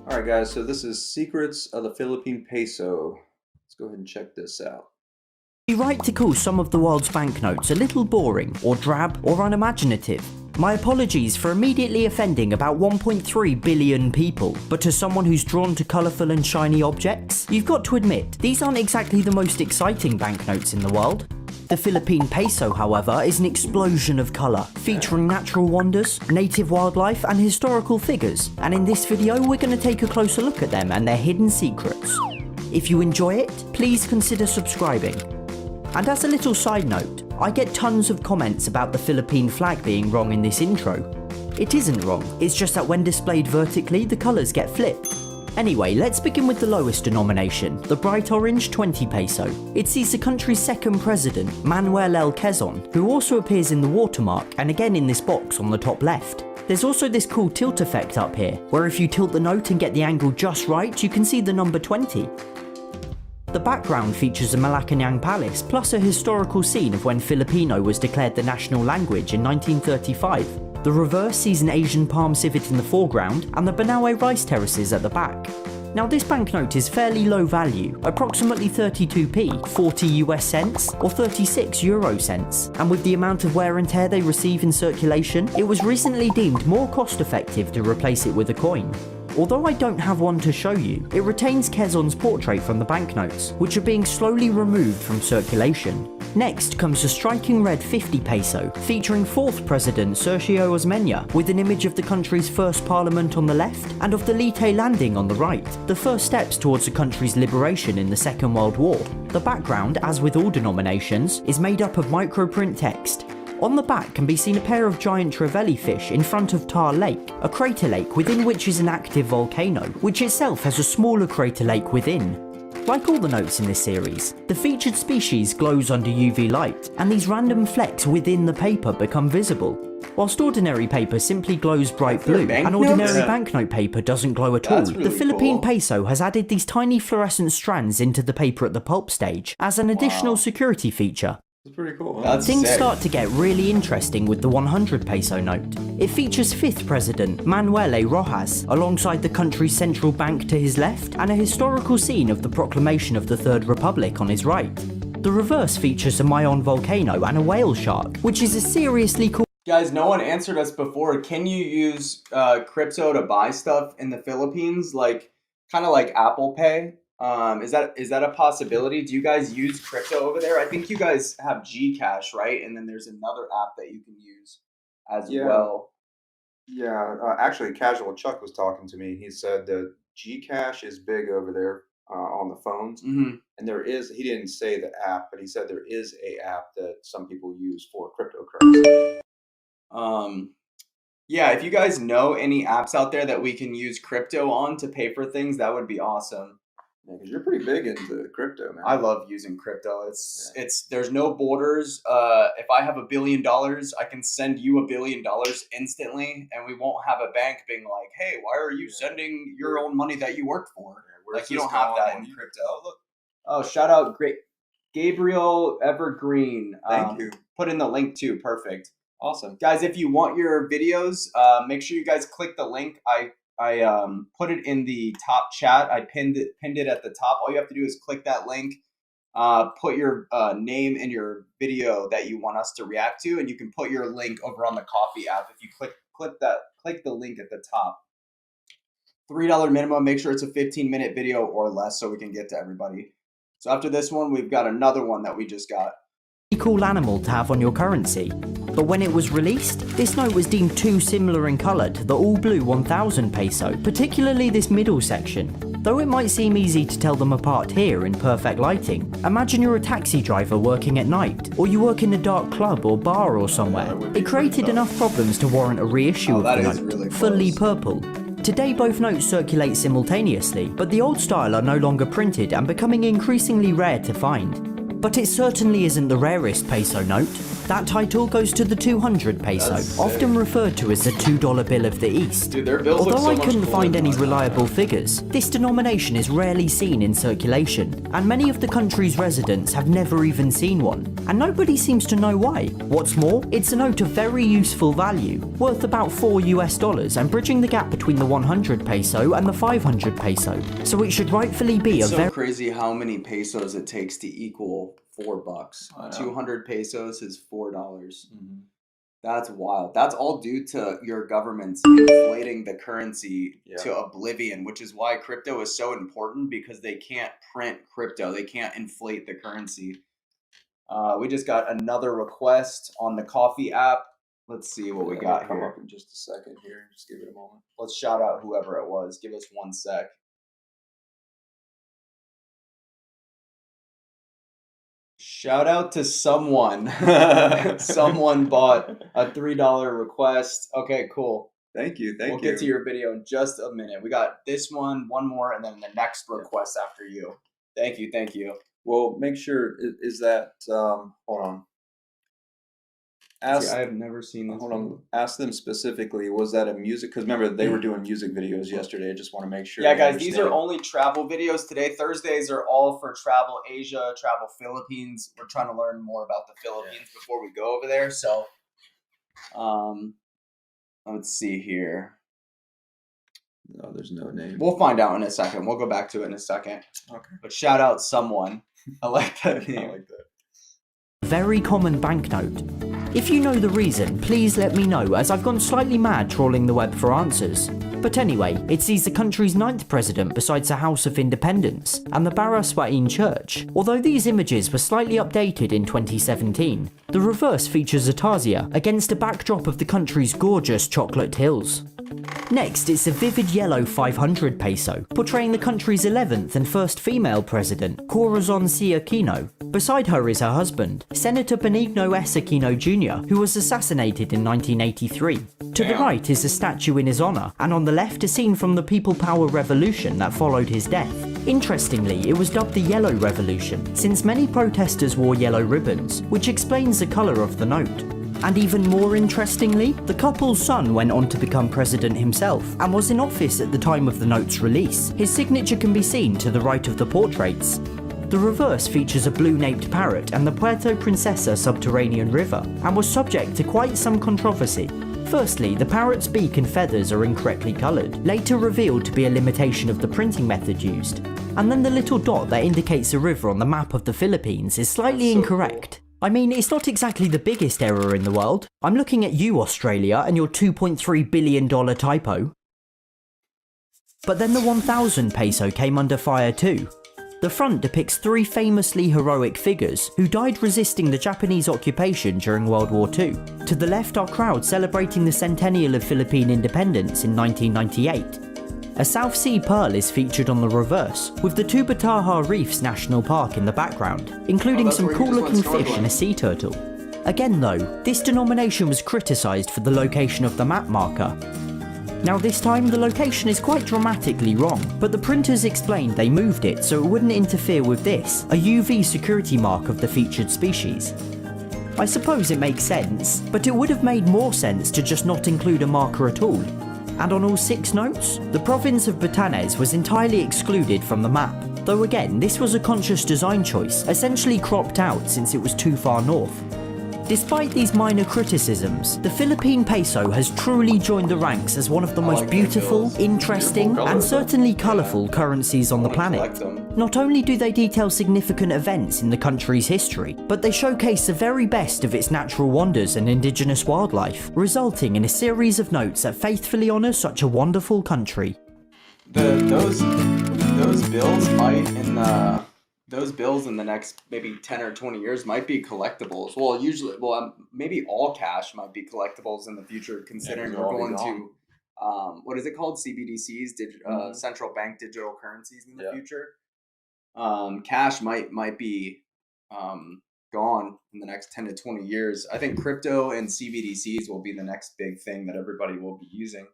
Alright guys, so this is Secrets of the Philippine Peso. Let's go ahead and check this out. Be right to call some of the world's banknotes a little boring, or drab, or unimaginative. My apologies for immediately offending about 1.3 billion people, but as someone who's drawn to colourful and shiny objects, you've got to admit, these aren't exactly the most exciting banknotes in the world. The Philippine Peso, however, is an explosion of colour, featuring natural wonders, native wildlife and historical figures, and in this video we're going to take a closer look at them and their hidden secrets. If you enjoy it, please consider subscribing. And as a little side note, I get tons of comments about the Philippine flag being wrong in this intro. It isn't wrong, it's just that when displayed vertically the colours get flipped. Anyway, let's begin with the lowest denomination, the bright orange 20 peso. It sees the country's second president, Manuel L. Quezon, who also appears in the watermark and again in this box on the top left. There's also this cool tilt effect up here, where if you tilt the note and get the angle just right, you can see the number 20. The background features a Malacanang Palace, plus a historical scene of when Filipino was declared the national language in 1935. The reverse sees an Asian palm civet in the foreground and the Banawe rice terraces at the back. Now this banknote is fairly low value, approximately 32p, 40 US cents or 36 Euro cents, and with the amount of wear and tear they receive in circulation, it was recently deemed more cost effective to replace it with a coin. Although I don't have one to show you, it retains Quezon's portrait from the banknotes, which are being slowly removed from circulation. Next comes the striking red 50 peso, featuring 4th President Sergio Osmeña, with an image of the country's first parliament on the left and of the Leyte landing on the right, the first steps towards the country's liberation in the Second World War. The background, as with all denominations, is made up of microprint text. On the back can be seen a pair of giant trevally fish in front of Tar Lake, a crater lake within which is an active volcano, which itself has a smaller crater lake within. Like all the notes in this series, the featured species glows under UV light, and these random flecks within the paper become visible. Whilst ordinary paper simply glows bright blue, and ordinary banknote paper doesn't glow at all, the Philippine Peso has added these tiny fluorescent strands into the paper at the pulp stage as an additional security feature. It's pretty cool. Things start to get really interesting with the 100 peso note. It features 5th President Manuel A. Rojas alongside the country's central bank to his left and a historical scene of the proclamation of the Third Republic on his right. The reverse features a Mayon volcano and a whale shark, which is a seriously cool... Guys, no one answered us before. Can you use crypto to buy stuff in the Philippines? Kind of like Apple Pay? Is that a possibility? Do you guys use crypto over there? I think you guys have Gcash, right? And then there's another app that you can use as well. Yeah, actually Casual Chuck was talking to me. He said that Gcash is big over there on the phones. Mm-hmm. And there is, he didn't say the app, but he said there is a app that some people use for cryptocurrency. Yeah, if you guys know any apps out there that we can use crypto on to pay for things, that would be awesome. Yeah, because you're pretty big into crypto, man. I love using crypto. It's there's no borders. If I have $1 billion, I can send you $1 billion instantly, and we won't have a bank being like, "Hey, why are you sending your own money that you work for?" Like you don't have that in crypto. Oh, shout out, great Gabriel Evergreen. Thank you. Put in the link too. Perfect. Awesome, guys. If you want your videos, make sure you guys click the link. I put it in the top chat. I pinned it at the top. All you have to do is click that link, put your name in your video that you want us to react to, and you can put your link over on the Coffee app. If you click the link at the top. $3 minimum. Make sure it's a 15-minute video or less so we can get to everybody. So after this one, we've got another one that we just got. Cool animal to have on your currency. But when it was released, this note was deemed too similar in colour to the all-blue 1000 peso, particularly this middle section. Though it might seem easy to tell them apart here in perfect lighting, imagine you're a taxi driver working at night, or you work in a dark club or bar or somewhere. It created enough problems to warrant a reissue of the note, really fully purple. Today both notes circulate simultaneously, but the old style are no longer printed and becoming increasingly rare to find. But it certainly isn't the rarest peso note. That title goes to the 200 peso, often referred to as the $2 bill of the East. Dude, their bills look Although so I much couldn't cooler find than any ours. reliable figures, this denomination is rarely seen in circulation, and many of the country's residents have never even seen one, and nobody seems to know why. What's more, it's a note of very useful value, worth about $4 and bridging the gap between the 100 peso and the 500 peso, so it should rightfully be It's a so very crazy how many pesos it takes to equal $4. I know. 200 pesos is $4. Mhm. That's wild. That's all due to your governments inflating the currency Yeah. to oblivion, which is why crypto is so important, because they can't print crypto. They can't inflate the currency. We just got another request on the coffee app. Let's see what we It'll got come here. up in just a second here. Just give it a moment. Let's shout out whoever it was. Give us 1 sec. Shout out to someone. Someone bought a $3 request. Okay, cool. Thank you. We'll get to your video in just a minute. We got this one more, and then the next request after you. Thank you, thank you. Well, make sure is that hold on. Ask See, I have never seen this. hold on. Ask them specifically. Was that a music? Because remember they were doing music videos yesterday. I just want to make sure. Yeah, they guys, these are understand. only travel videos today. Thursdays are all for travel Asia, travel Philippines. We're trying to learn more about the Philippines before we go over there. So, let's see here. No, there's no name. We'll find out in a second. We'll go back to it in a second. Okay. But shout out someone. I like that I name. like that. very common banknote. If you know the reason, please let me know, as I've gone slightly mad trawling the web for answers. But anyway, it sees the country's 9th president besides the House of Independence and the Baraswain Church, although these images were slightly updated in 2017. The reverse features Atasia against a backdrop of the country's gorgeous chocolate hills. Next, it's a vivid yellow 500 peso, portraying the country's 11th and first female president, Corazon Aquino. Beside her is her husband, Senator Benigno S. Aquino Jr., who was assassinated in 1983. To the right is a statue in his honour, and on the left a scene from the People Power Revolution that followed his death. Interestingly, it was dubbed the Yellow Revolution, since many protesters wore yellow ribbons, which explains the colour of the note. And even more interestingly, the couple's son went on to become president himself, and was in office at the time of the note's release. His signature can be seen to the right of the portraits. The reverse features a blue-naped parrot and the Puerto Princesa subterranean river, and was subject to quite some controversy. Firstly, the parrot's beak and feathers are incorrectly coloured, later revealed to be a limitation of the printing method used. And then the little dot that indicates a river on the map of the Philippines is slightly incorrect. I mean, it's not exactly the biggest error in the world. I'm looking at you, Australia, and your $2.3 billion typo. But then the 1000 peso came under fire too. The front depicts 3 famously heroic figures who died resisting the Japanese occupation during World War II. To the left are crowds celebrating the centennial of Philippine independence in 1998. A South Sea pearl is featured on the reverse, with the two Bataha Reefs National Park in the background, including some cool looking fish and a sea turtle. Again though, this denomination was criticised for the location of the map marker. Now this time the location is quite dramatically wrong, but the printers explained they moved it so it wouldn't interfere with this, a UV security mark of the featured species. I suppose it makes sense, but it would have made more sense to just not include a marker at all. And on all 6 notes, the province of Batanes was entirely excluded from the map, though again this was a conscious design choice, essentially cropped out since it was too far north. Despite these minor criticisms, the Philippine peso has truly joined the ranks as one of the most beautiful, interesting, and certainly colourful currencies on the planet. Not only do they detail significant events in the country's history, but they showcase the very best of its natural wonders and indigenous wildlife, resulting in a series of notes that faithfully honour such a wonderful country. Those bills in the next maybe 10 or 20 years might be collectibles. Well, maybe all cash might be collectibles in the future, considering we're going to, what is it called? CBDCs, central bank digital currencies in the future. Cash might be gone in the next 10 to 20 years. I think crypto and CBDCs will be the next big thing that everybody will be using.